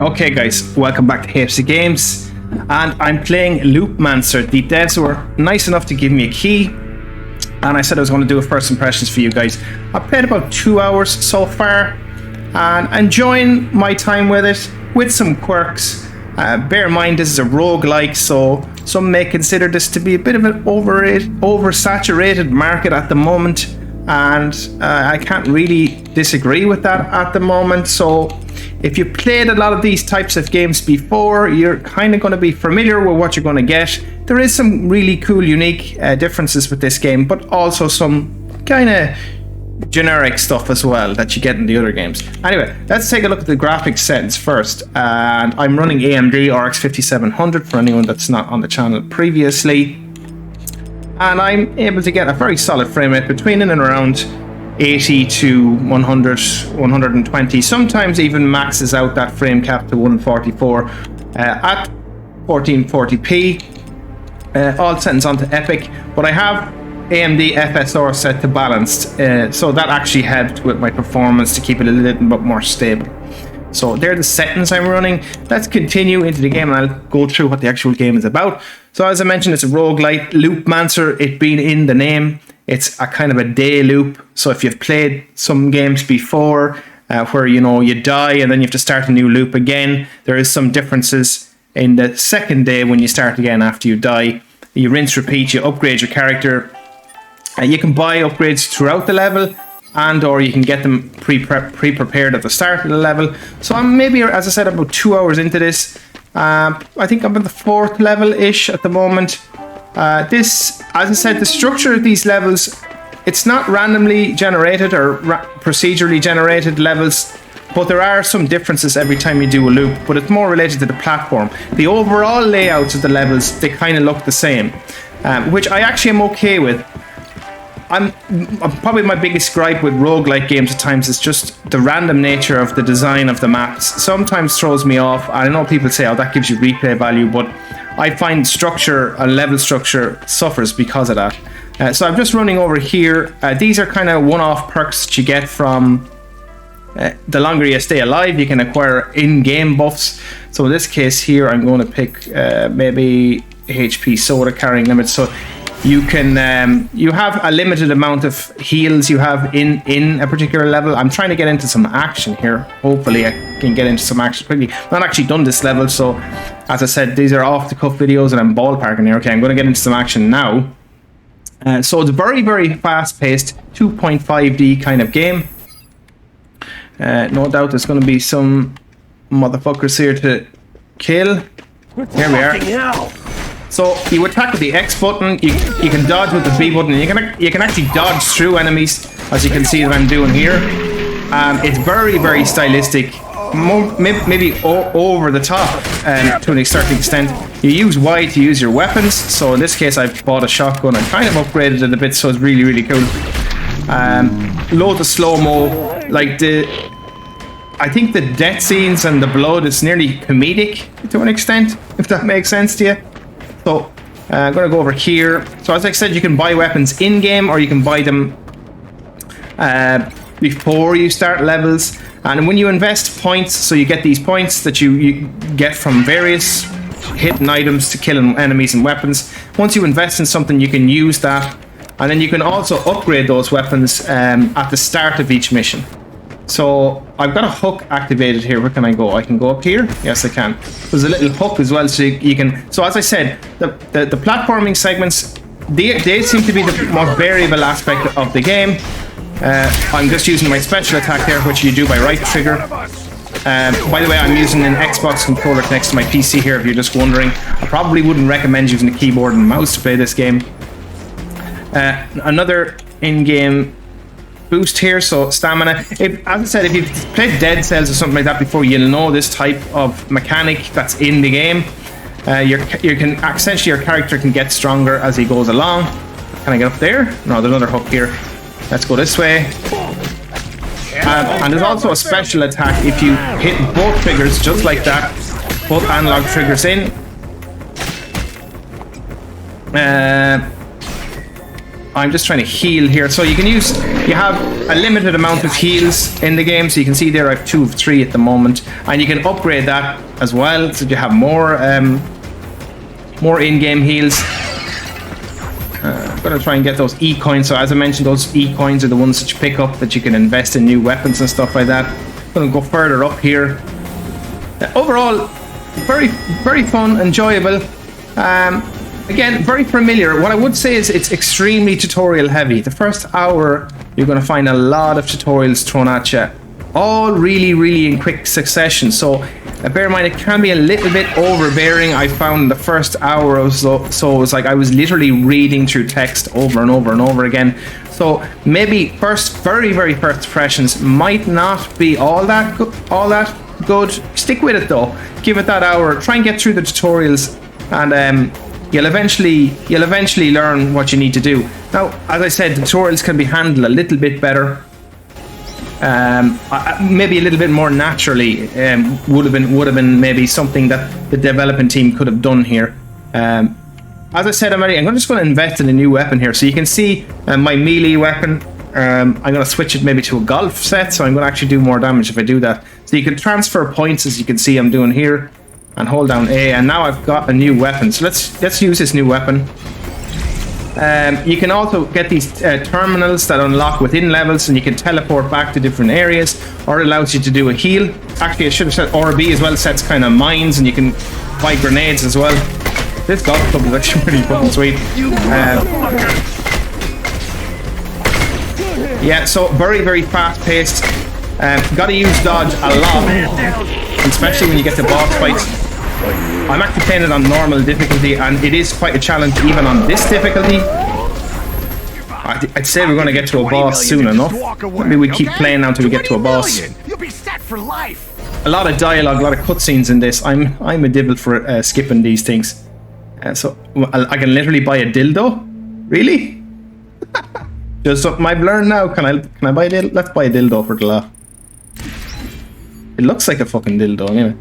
Okay guys, welcome back to HFC Games, and I'm playing Loopmancer. The devs were nice enough to give me a key, and I said I was going to do a first impressions for you guys. I've played about 2 hours so far, and enjoying my time with it, with some quirks. Bear in mind this is a rogue-like, so some may consider this to be a bit of an oversaturated market at the moment, and I can't really disagree with that at the moment. So if you played a lot of these types of games before, you're kind of going to be familiar with what you're going to get. There is some really cool, unique differences with this game, but also some kind of generic stuff as well that you get in the other games. Anyway, let's take a look at the graphics settings first. And I'm running AMD RX 5700 for anyone that's not on the channel previously. And I'm able to get a very solid frame rate between in and around 80 to 100, 120, sometimes even maxes out that frame cap to 144 at 1440p. All settings onto Epic, but I have AMD FSR set to balanced, so that actually helped with my performance to keep it a little bit more stable. So they're the settings I'm running. Let's continue into the game and I'll go through what the actual game is about. So as I mentioned, it's a roguelite, Loopmancer, it being in the name. It's a kind of a day loop. So if you've played some games before where you die and then you have to start a new loop again, there is some differences in the second day when you start again after you die. You rinse, repeat, you upgrade your character. You can buy upgrades throughout the level, and or you can get them pre-prepared at the start of the level. So I'm maybe, as I said, about 2 hours into this. I think I'm at the 4th level-ish at the moment. This, as I said, the structure of these levels, it's not randomly generated or procedurally generated levels, but there are some differences every time you do a loop, but it's more related to the platform. The overall layouts of the levels, they kind of look the same, which I actually am okay with. I'm probably my biggest gripe with roguelike games at times is just the random nature of the design of the maps. Sometimes throws me off. I know people say, oh, that gives you replay value, but I find structure and level structure suffers because of that. So I'm just running over here. These are kind of one-off perks that you get from the longer you stay alive. You can acquire in-game buffs. So in this case here, I'm going to pick maybe HP soda carrying limit. So you can you have a limited amount of heals you have in a particular level. I'm trying to get into some action here. Hopefully I can get into some action quickly. I've not actually done this level, so as I said, these are off the cuff videos and I'm ballparking here. Okay, I'm going to get into some action now. So it's very, very fast paced 2.5D kind of game. No doubt there's going to be some motherfuckers here to kill. Here we are. So you attack with the X button, you can dodge with the B button, and you can actually dodge through enemies, as you can see that I'm doing here. It's very, very stylistic, maybe over the top to a certain extent. You use Y to use your weapons, so in this case I've bought a shotgun and kind of upgraded it a bit, so it's really, really cool. Loads of slow-mo, like I think the death scenes and the blood is nearly comedic to an extent, if that makes sense to you. So I'm going to go over here. So as I said, you can buy weapons in-game or you can buy them before you start levels. And when you invest points, so you get these points that you get from various hidden items to killing enemies and weapons. Once you invest in something, you can use that. And then you can also upgrade those weapons at the start of each mission. So I've got a hook activated here. Where can I go? I can go up here. Yes, I can. There's a little hook as well, so you can. So as I said, the platforming segments, they seem to be the more variable aspect of the game. I'm just using my special attack there, which you do by right trigger. By the way, I'm using an Xbox controller next to my PC here. If you're just wondering, I probably wouldn't recommend using a keyboard and mouse to play this game. Another in-game boost here, so stamina. As I said, if you've played Dead Cells or something like that before, you'll know this type of mechanic that's in the game. Essentially your character can get stronger as he goes along. Can I get up there? No, there's another hook here. Let's go this way. And there's also a special attack if you hit both triggers just like that, both analog triggers in. I'm just trying to heal here. So you have a limited amount of heals in the game. So you can see there I have 2 of 3 at the moment. And you can upgrade that as well, so you have more in-game heals. I'm going to try and get those E-coins. So as I mentioned, those E-coins are the ones that you pick up that you can invest in new weapons and stuff like that. I'm going to go further up here. Overall, very, very fun, enjoyable. Again, very familiar. What I would say is it's extremely tutorial heavy. The first hour, you're going to find a lot of tutorials thrown at you, all really, really in quick succession. So bear in mind, it can be a little bit overbearing. I found the first hour or so it was like I was literally reading through text over and over and over again. So maybe very, very first impressions might not be all that good. Stick with it though. Give it that hour. Try and get through the tutorials, and you'll eventually learn what you need to do. Now, as I said, the tutorials can be handled a little bit better. Maybe a little bit more naturally. Would have been maybe something that the development team could have done here. As I said, I'm just going to invest in a new weapon here. So you can see my melee weapon. I'm going to switch it maybe to a golf set, so I'm going to actually do more damage if I do that. So you can transfer points, as you can see I'm doing here, and hold down A, and now I've got a new weapon. So let's use this new weapon. You can also get these terminals that unlock within levels, and you can teleport back to different areas, or it allows you to do a heal. Actually, I should have said RB as well, sets kind of mines, and you can buy grenades as well. This golf club is actually pretty fucking sweet. Yeah, so very, very fast paced. Gotta use dodge a lot, especially when you get to boss fights. I'm actually playing it on normal difficulty, and it is quite a challenge even on this difficulty. I'd say we're going to get to a boss soon enough. Maybe we keep playing now until we get to a boss. You'll be set for life. A lot of dialogue, a lot of cutscenes in this. I'm a devil for skipping these things. So I can literally buy a dildo? Really? Just something I've learned now. Can I buy a dildo? Let's buy a dildo for the laugh. It looks like a fucking dildo anyway.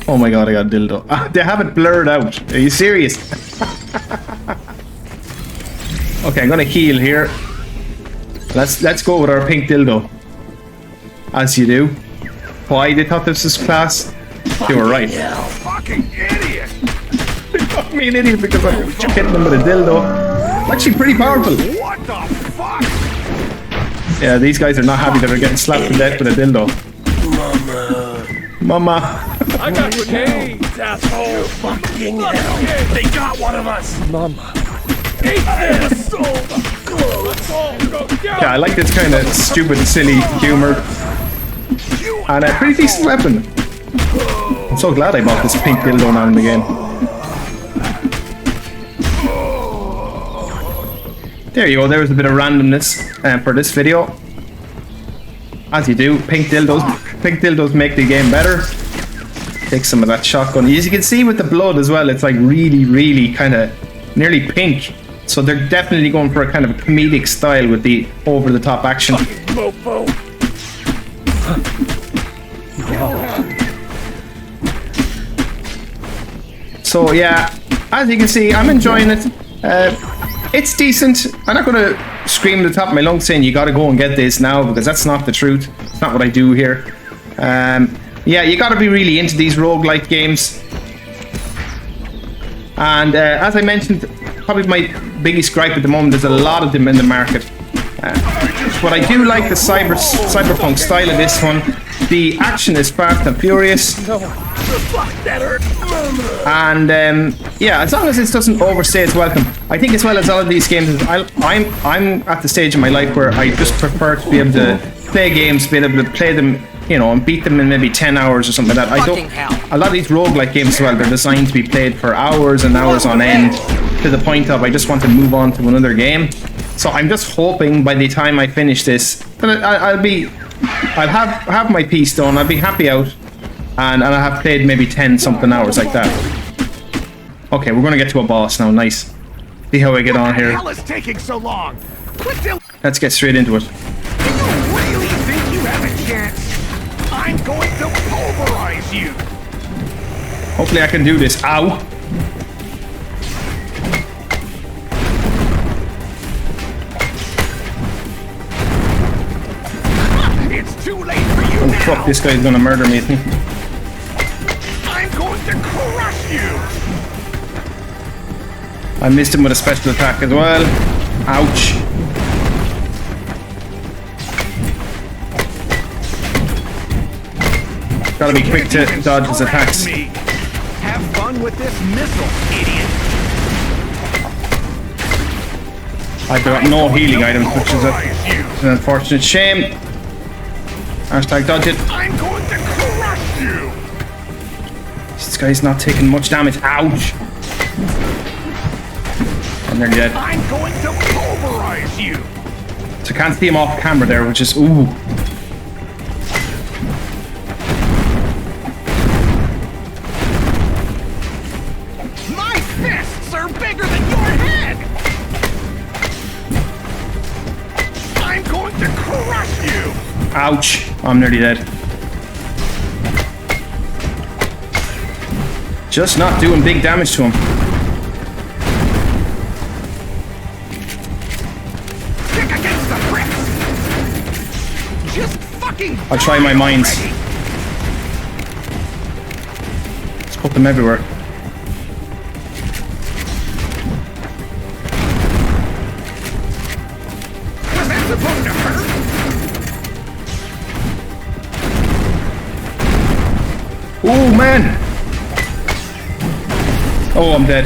Oh my god, I got a dildo. They have it blurred out. Are you serious? Okay, I'm gonna heal here. Let's go with our pink dildo. As you do. Why they thought this was class? They were right. Fucking idiot! They thought me an idiot because I was hitting them with a dildo. Actually pretty powerful. What the fuck? Yeah, these guys are not happy that they're getting slapped to death with a dildo. Mama. I got grenades, asshole! Fucking hell! They got one of us! Mama. Eat this! Yeah, I like this kind of stupid, silly humor. And a pretty decent weapon. I'm so glad I bought this pink dildo now in the game. There you go, there was a bit of randomness for this video. As you do, pink dildos make the game better. Take some of that shotgun. As you can see with the blood as well, it's like really, really kind of nearly pink. So they're definitely going for a kind of a comedic style with the over-the-top action. So yeah, as you can see, I'm enjoying it. It's decent. I'm not going to scream at the top of my lungs saying you got to go and get this now, because that's not the truth. It's not what I do here. Yeah, you got to be really into these roguelite games. And as I mentioned, probably my biggest gripe at the moment, there's a lot of them in the market. But I do like the cyberpunk style of this one. The action is fast and furious. And yeah, as long as it doesn't overstay its welcome. I think as well as all of these games, I'm at the stage in my life where I just prefer to be able to play games, be able to play them, you know, and beat them in maybe 10 hours or something like that. I don't. A lot of these roguelike games as well, they're designed to be played for hours and hours on end, to the point of I just want to move on to another game. So I'm just hoping by the time I finish this, that I'll have my piece done. I'll be happy out, and I'll have played maybe 10 something hours like that. Okay, we're gonna get to a boss now. Nice. See how I get on here. What the hell is taking so long? Let's get straight into it. Do you really think you have a chance? I'm going to pulverize you. Hopefully I can do this. Ow. fuck, this guy's gonna murder me, isn't he? I'm going to crush you. I missed him with a special attack as well. Ouch. Gotta be quick to dodge his attacks. Have fun with this missile, idiot. I've got no healing items, which is an unfortunate shame. Hashtag dodge it. I'm going to crush you. This guy's not taking much damage. Ouch. I'm nearly dead. I'm going to pulverize you. So I can't see him off camera there, which is ooh. My fists are bigger than your head. I'm going to crush you. Ouch. I'm nearly dead. Just not doing big damage to him. Kick against the bricks. Just fucking. I'll try my mines. Let's put them everywhere. Was that supposed to hurt? Oh man! Oh, I'm dead.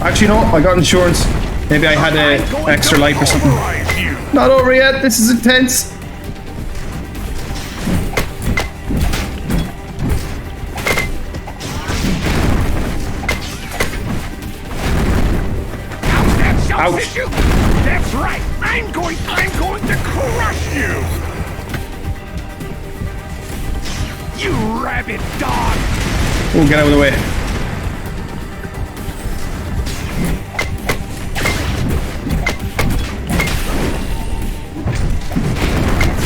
Actually, no, I got insurance. Maybe I had an extra life or something. Not over yet. This is intense. Ouch. That's right. I'm going to crush you. You rabid dog. Oh, get out of the way.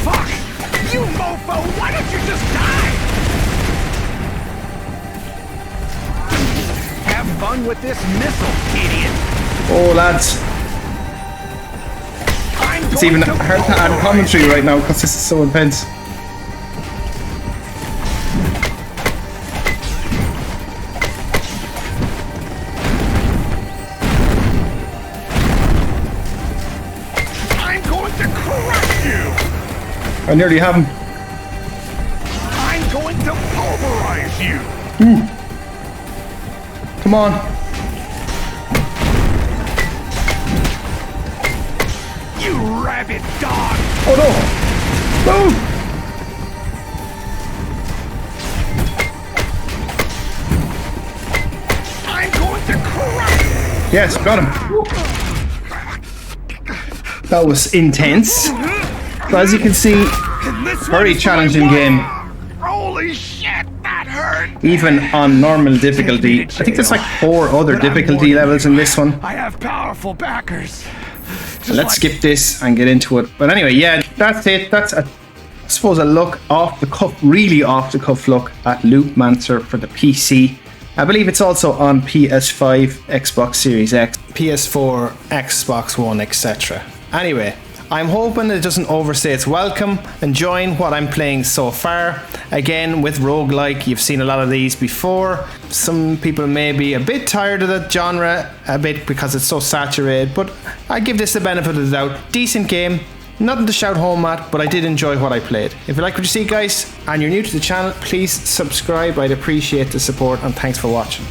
Fuck. You mofo. Why don't you just die? Have fun with this missile, idiot. Oh, lads. It's even hard to add commentary right now because this is so intense. I'm going to crush you. I nearly have him. I'm going to pulverize you. Come on. You rabid dog. Oh no! Move! I'm going to crush you. Yes, got him. That was intense. So as you can see, very challenging game. Holy shit, that hurt. Even on normal difficulty. I think there's like 4 other difficulty levels in this one. I have powerful backers. So let's skip this and get into it. But anyway, yeah, that's it. That's I suppose a look off the cuff, really off the cuff look at Loopmancer for the PC. I believe it's also on PS5, Xbox Series X, PS4, Xbox One, etc. Anyway, I'm hoping it doesn't overstay its welcome. Enjoying what I'm playing so far. Again, with roguelike, you've seen a lot of these before. Some people may be a bit tired of that genre, a bit because it's so saturated, but I give this the benefit of the doubt. Decent game, nothing to shout home at, but I did enjoy what I played. If you like what you see, guys, and you're new to the channel, please subscribe. I'd appreciate the support, and thanks for watching.